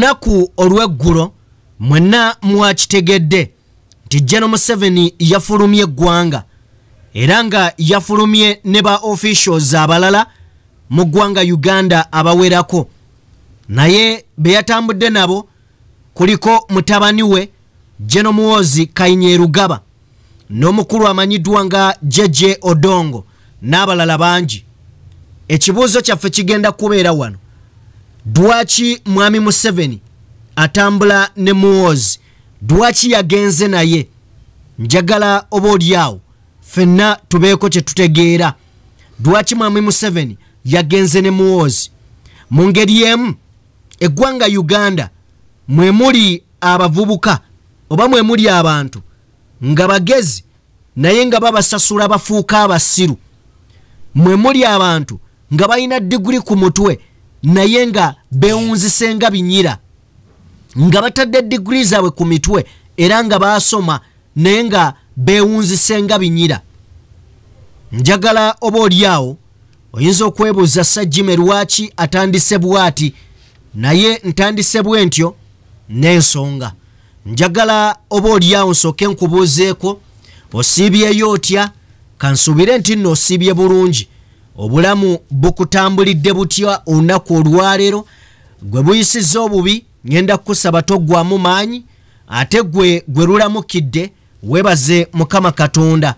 Olunaku olweggulo mwenna mwakitegedde nti Gen.Muhoozi yafulumye eggwanga era nga yafulumye ne ba officials abalala mu ggwanga Uganda abawerako, naye be yatambudde nabo kuliko mutabani we Gen.Muhoozi Kainyerugaba n'omukulu amanyiddwa nga Jeje Odongo n'abalala bangi. Ekibuuzo kyaffe kigenda kubeera wano, dwaki mwami Museveni atambula ne Muhoozi, dwaki yagenze naye? Njagala oboolyawo ffenna tubeeko kye tutegeera. Dwaki mwami Museveni yagenze ne Muhoozi? Mu ngeri emu eggwanga Uganda mwe muli abavubuka oba mwe muli abantu nga bagezi naye nga babasasula bafuuka abasiru, mwe muli abantu nga balina diguri ku mutwe naye nga beewunzise nga binyira, nga batadde diguri zaabwe ku mitwe era nga baasoma naye nga beewunzise nga binyira. Njagala oboolyawo oyinza okwebuuza Sajjime lwaki atandise bw'ati, naye ntandise bwe ntyo n'ensonga. Njagala oboolyawo nsooke nkubuuzeeko, osiibyeyo otya? Kansuubire nti nno osiibye bulungi. Obulamu bukutambulidde butya olunaku olwaleero? Gwe buyisizza obubi ngenda kukusaba toggwamu maanyi, ate gwe lulamukidde weebaze Mukama Katonda.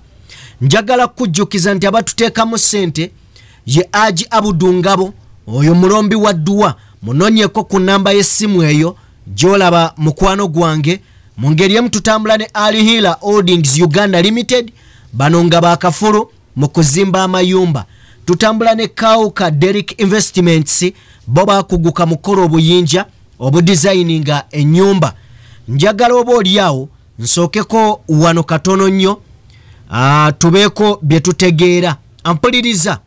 Njagala kujjukiza nti abatuteekamu ssente ye Aji Abudu Ngabo, oyo mulombi wa dduwa. Munoonyeko ku nnamba y'essimu eyo gy'olaba mukwano gwange. Mu ngeri emu tutambula ne Alihila Holdings Uganda Limited, bano nga baakafulu mu kuzimba amayumba. Tutambula ne Kauka Derrick Investments, bo baakuguka mukolo obuyinja obudesigninga ennyumba. Njagala oboolyawo nsookeko wano katono nnyo tubeeko bye tutegeera. Ampuliriza,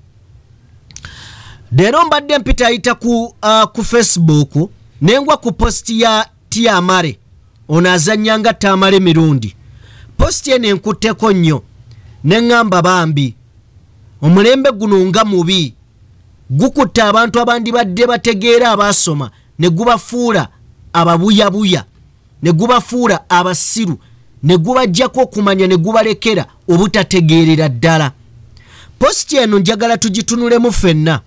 leero mbadde mpita ayita ku Facebook nengwa ku posti ya Tiamare, ono azannyanga Tamale mirundi. Posti eno enkutteko nnyo neŋŋamba bambi omulembe guno nga mubi, gukutta abantu abandi badde bategeera abaasoma ne gubafuula ababuyabuya, ne gubafuula abasiru, ne gubajjako okumanya ne gubalekera obutategeerera ddala. Posti eno njagala tugitunulemu ffenna.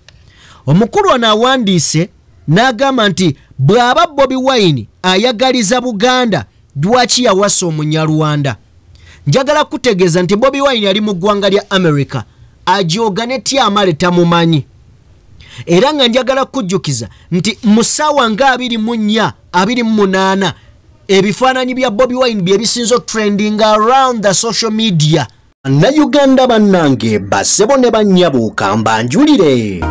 Omukulu ono awandiise n'agamba nti bw'aba Bobi Wine ayagaliza Buganda, dwaki yawasa Omunyarwanda? Njagala kutegeeza nti Bobi Wine ali mu ggwanga lya America, ajooga ne Tiamale tamumanyi. Era nga njagala kujjukiza nti mu ssaawa nga 24 28 ebifaananyi bya Bobi Wine bye bisinzo trending around the social media. Na Uganda bannange basebo ne bannyabuuka mbanjulire.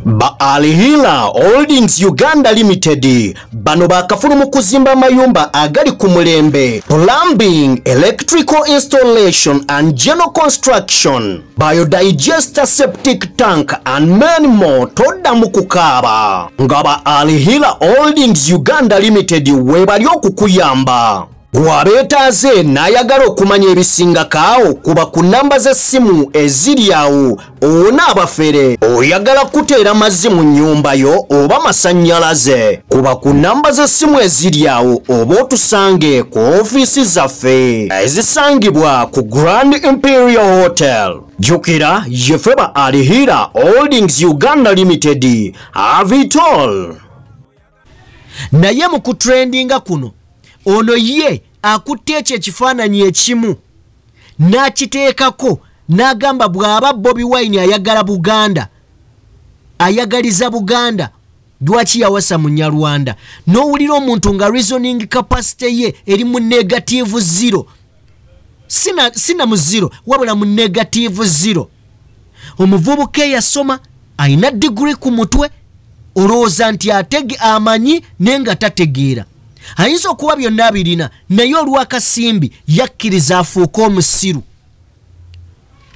Ba Alihila Holdings Uganda Limited, bano bakafulu mu kuzimba mayumba agali ku mulembe, plumbing, electrical installation and general construction, biodigester septic tank and many more. Todda mu kukaaba nga ba Alihila Holdings Uganda Limited webali okukuyamba. Gwabeetaaze n'ayagala okumanya ebisingakaawo kuba ku nnamba z'essimu eziri awo. Onaabafere oyagala kuteera mazzi mu nnyumba yo oba masannyalaze, kuba ku nnamba z'essimu eziri awo oba otusange ku ofiisi zaffe ezisangibwa ku Grand Imperial Hotel. Jjukira yeffe ba Alihila Holdings Uganda Limited, have it all. Naye mu kutrendinga kuno ono ye akutte ekyo ekifaananyi ekimu n'akiteekako n'agamba bw'aba Bobi Wine ayagala Buganda, ayagaliza Buganda, dwaki yawasa Munyarwanda? N'owulira omuntu nga reasoning capacity ye eri mu negative 0, sina mu 0 wabula mu negative 0. Omuvubuka yasoma ayina degree ku mutwe, olowooza nti amanyi nenga tategeera. Ayinza okuba byonna abirina naye olw'akasimbi yakkiriza afuuka omusiru.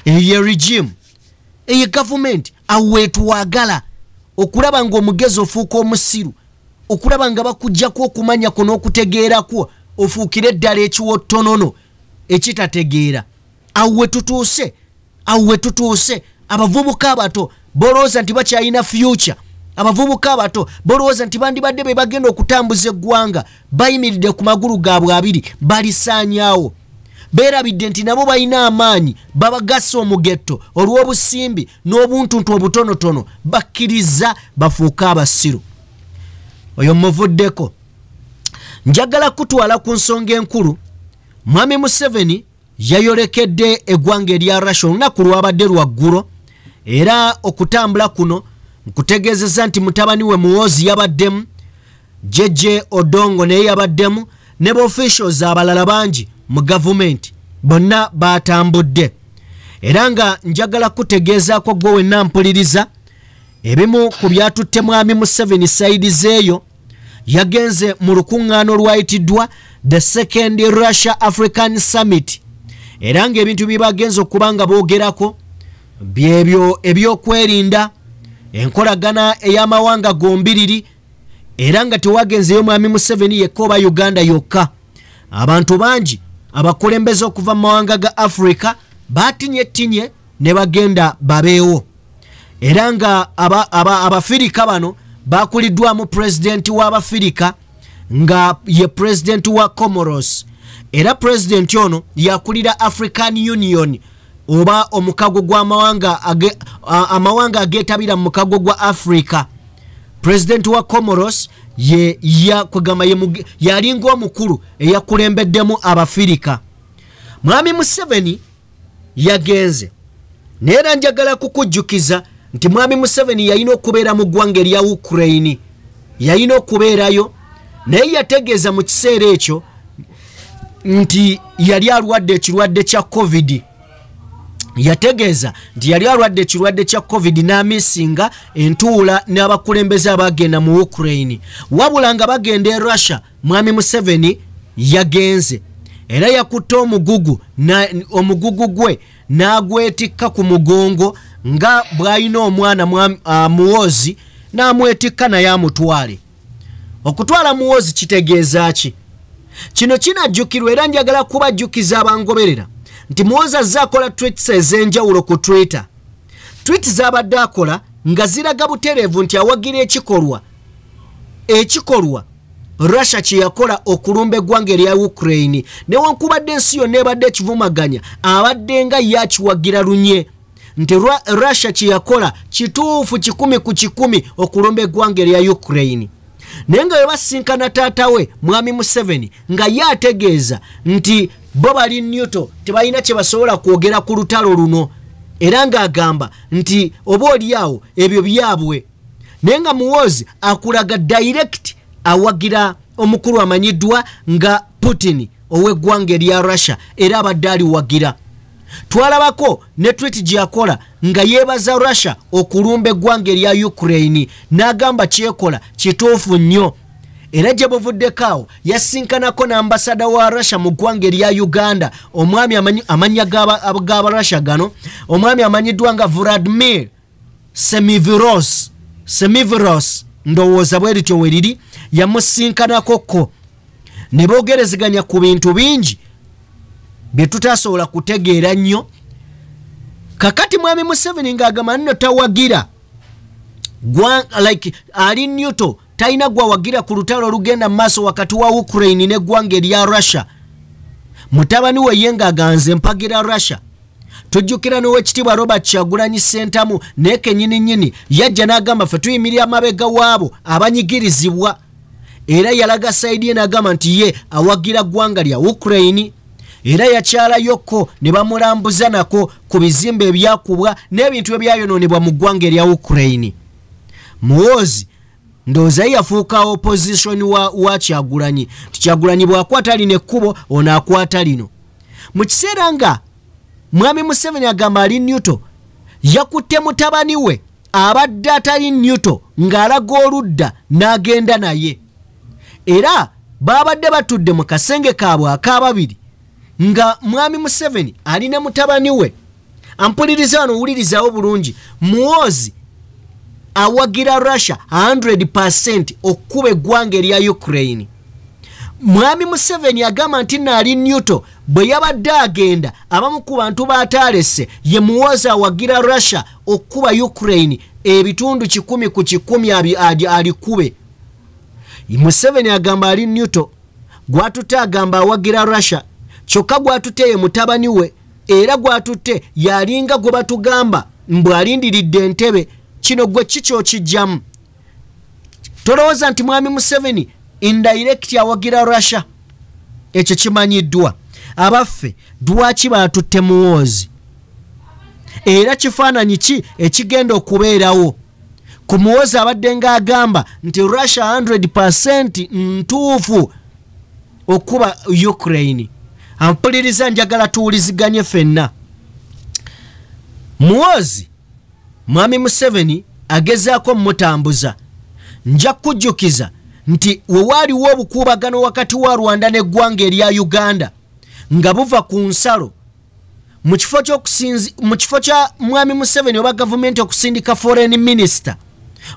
Eyo regime, eyo government aweetwagala okulaba ng'omugezi ofuuka omusiru, okulaba nga bakujjako okumanya ko n'okutegeerakwo ofuukire eddala ekiwottonono ekitategeera. Awe tutuuse abavubuka abato bolooza nti bakyalina future abavubuka abato bolowooza nti bandibadde be bagenda okutambuza eggwanga bayimiridde ku magulu gaabwe abiri balisaanyaawo beerabidde nti nabo balina amaanyi babagasa omugetto olw'obusimbi n'obuntuntu obutonotono bakkiriza bafuuka abasiru oyo muvuddeko njagala kutwala ku nsonga enkulu Mwami Museveni yayolekedde eggwanga erya Russia olunaku lwabadde lwaggulo era okutambula kuno nkutegeezezza nti mutabani we Muhoozi yabaddemu Jeje Odongo naye yabaddemu ne officials abalala bangi mu government bonna batambudde era nga njagala kutegeezaako gwe wenna mpuliriza ebimu ku byatutte Mwami Museveni side zeeyo yagenze mu lukuŋŋaano lwayitiddwa the second Russia African Summit era nga ebintu bibagenza okuba nga boogerako byebyo ebyokwerinda enkolagana ey'amawanga gombiriri era nga tewagenzeyo Mwami Museveni yekka oba Uganda yokka abantu bangi abakulembeze okuva mu mawanga ga Africa batinye ne bagenda babeewo era nga abafirika bano bakuliddwamu president w'Abafirika nga ye president wa Comoros era president ono yakulira African Union oba omukago gw'amawanga amawanga ageetabira mu mukago gwa Africa. President wa Comoros ye yakugamba yalinga omukulu eyakulembeddemu Abafirika. Mwami Museveni yagenze neera njagala kukujjukiza nti Mwami Museveni yalina okubeera mu ggwanga erya Ukraine, yalina okubeerayo naye yategeeza mu kiseera ekyo nti yali alwadde ekirwadde kya COVID. Yategeeza nti yali alwadde ekirwadde kya COVID n'amisinga entuula n'abakulembeze abagenda mu Ukraine. Wabula nga bagenda e Russia, Mwami Museveni yagenze era yakutte omugugu gwe n'agwetikka ku mugongo nga bw'alina omwana Muhoozi n'amwetikka naye amutwale. Okutwala Muhoozi kitegeeza ki? Kino kinajjukirwa era njagala kubajjukiza abangoberera nti Muhoozi azze akola tweets ez'enjawulo ku Twitter. Tweets z'abadde akola nga ziraga butereevu nti awagira ekikolwa Russia kye yakola okulumba eggwanga erya Ukraine newankubadde ensi yonna ebadde ekivumaganya abadde nga yakiwagira lunye nti Russia kye yakola kituufu 100 okulumba eggwanga erya Ukraine. Naye nga basinkana taata we Mwami Museveni nga yategeeza nti bo bali Newto tebalina kye basobola kwogera ku lutalo luno era ng'agamba nti oba oliawo ebyo byabwe. Naye nga Muhoozi akulaga direct awagira omukulu amanyiddwa nga Putin ow'eggwanga erya Russia era abadde aliwagira. Twalabako ne tweet gye yakola nga yeebaza Russia okulumba eggwanga erya Ukraine n'agamba kyekola kituufu nnyo. Era gye buvuddekaawo yasinkanako n'ambasada wa Russia mu ggwanga erya Uganda omwami amanya g'Abarussia gano omwami amanyiddwa nga Vladimir Semiviros ndowooza bwe lityo we liri yamusinkanakoko ne boogerezeganya ku bintu bingi bye tutasobola kutegeera nnyo. Kakati Mwami Museveni ng'agamba nno tawagira ali Newto talina gwawagira ku lutalo olugenda mu maaso wakati wa Ukraine n'eggwanga erya Russia. Mutabani we ye ng'aganze mpagira Russia. Tujjukira n'Oweekitiibwa Robert Kyagulanyi Ssentamu naye kennyini yajja n'agamba ffe tuyimirira amabega waabo abanyigirizibwa era yalaga sayidi ye n'agamba nti ye awagira ggwanga lya Ukraine era yakyalayokko ne bamulambuza nako ku bizimbe ebyakubwa n'ebintu ebyayonoonebwa mu ggwanga erya Ukraine. Muhoozi ndowooza yafuuka opposition wa Kyagulanyi. Kyagulanyi bw'akwata lino ekkubo ono akwata lino. Mu kiseera nga Mwami Museveni agamba ali Newto yakutte mutabani we abadde atali Newto ng'alaga oludda n'agenda naye era babadde batudde mu kasenge kaabwe ak'ababiri nga Mwami Museveni alina mutabani we. Ampuliriza wano owulirizawo bulungi. Muhoozi awagira Russia 100% okkuba eggwanga erya Ukraine. Mwami Museveni agamba nti naali Newto bwe yabadde agenda abamu ku bantu bataalese ye Muhoozi awagira Russia okuba Ukraine ebitundu 10 ku 10 alikube. Museveni agamba ali Newto, gwatutte agamba awagira Russia, kyokka gwatutte ye mutabani we, era gwatutte yalinga gwe batugamba mbwalindiridde entebe. Kino gwe kicho kijjamu. Tolowooza nti mwami Museveni indirect awagira Russia. Ekyo kimanyiddwa. Abaffe dwaki batutte Muhoozi? Era kifaananyi ki ekigenda okubeerawo? Ku Muhoozi abadde ng'agamba nti Russia 100% ntuufu okuba Ukraine. Ampuliriza njagala tuwuliziganye ffenna. Muhoozi mwami Museveni agezaako mutambuza. Nja kujjukiza nti we waliwo obukuubagano wakati wa Rwanda n'eggwanga erya Uganda nga buva ku nsalo mu kifo kya mwami Museveni oba gavumenti okusindika foreign minister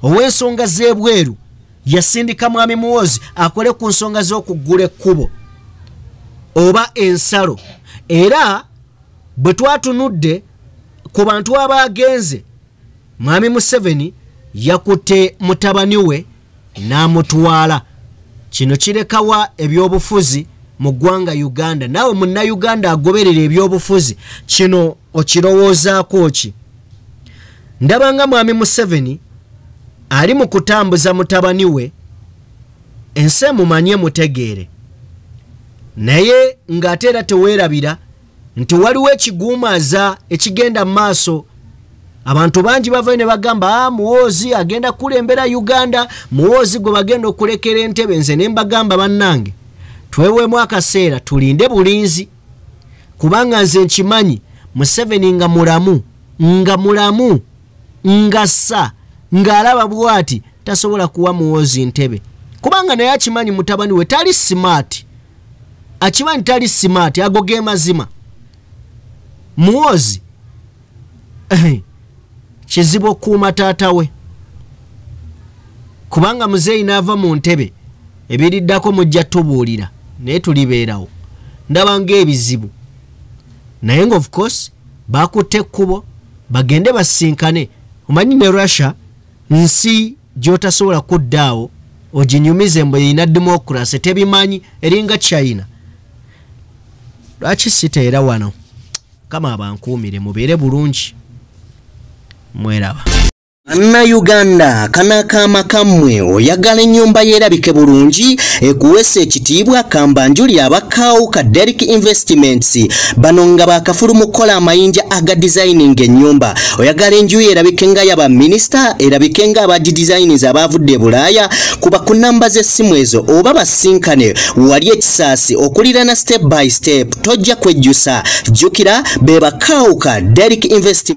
ow'ensonga z'ebweru yasindika mwami Muhoozi akole ku nsonga z'okuggula ekkubo oba ensalo. Era bwe twatunudde ku bantu abaagenze, mwami Museveni yakutte mutabani we n'amutwala. Kino kirekawa ebyobufuzi mu ggwanga Uganda. Naawe munna Uganda agoberera ebyobufuzi, kino okirowoozaako ki? Ndabanga mwami Museveni ali mu kutambuza mutabani we, ensi mumanye mutegeere, naye ng'ate era teweerabira nti waliwo ekiguumaaza ekigenda mu maaso. Abantu bangi bava ne bagamba Muhoozi agenda kulembera Uganda, Muhoozi gwe bagenda okulekera entebe. Nze ne mbagamba bannange tweweemu akaseera tulinde bulinzi, kubanga nze nkimanyi Museveni nga mulamu ngassa ng'alaba bw'ati tasobola kuwa Muhoozi ntebe, kubanga naye akimanyi mutabani we tali smart. Akimanyi tali smart, ago ge mazima. Muhoozi kizibu okuuma taata we, kubanga muzeeyi n'ava mu ntebe ebiriddako mujja tubuulira, naye tulibeerawo. Ndaba ng'ebizibu, naye nga of course bakutte ekkubo bagende basinkane. Omanyi ne Russia nsi gy'otasobola kuddaawo oginyumize mbu erina democracy, tebimanyi, eringa China. Lwaki siteera wano? Kama abankuumire mubeere bulungi. Mweraba. Anna Uganda kanakama kamwe oyagala ennyumba yerabike bulungi ekuwese ekitiibwa kambanjuli abakaawo ka Derek Investments bano nga bakafulu mukola amayinja aga designing ennyumba. Oyagala enju yerabike nga yaba minister, erabike nga aba designers abavudde Bulaaya, kuba ku namba z'essimu ezo oba basinkane wali ekisaasi okulirana step by step, tojja kwejjusa. Jjukira be bakaawo ka Derek Investments.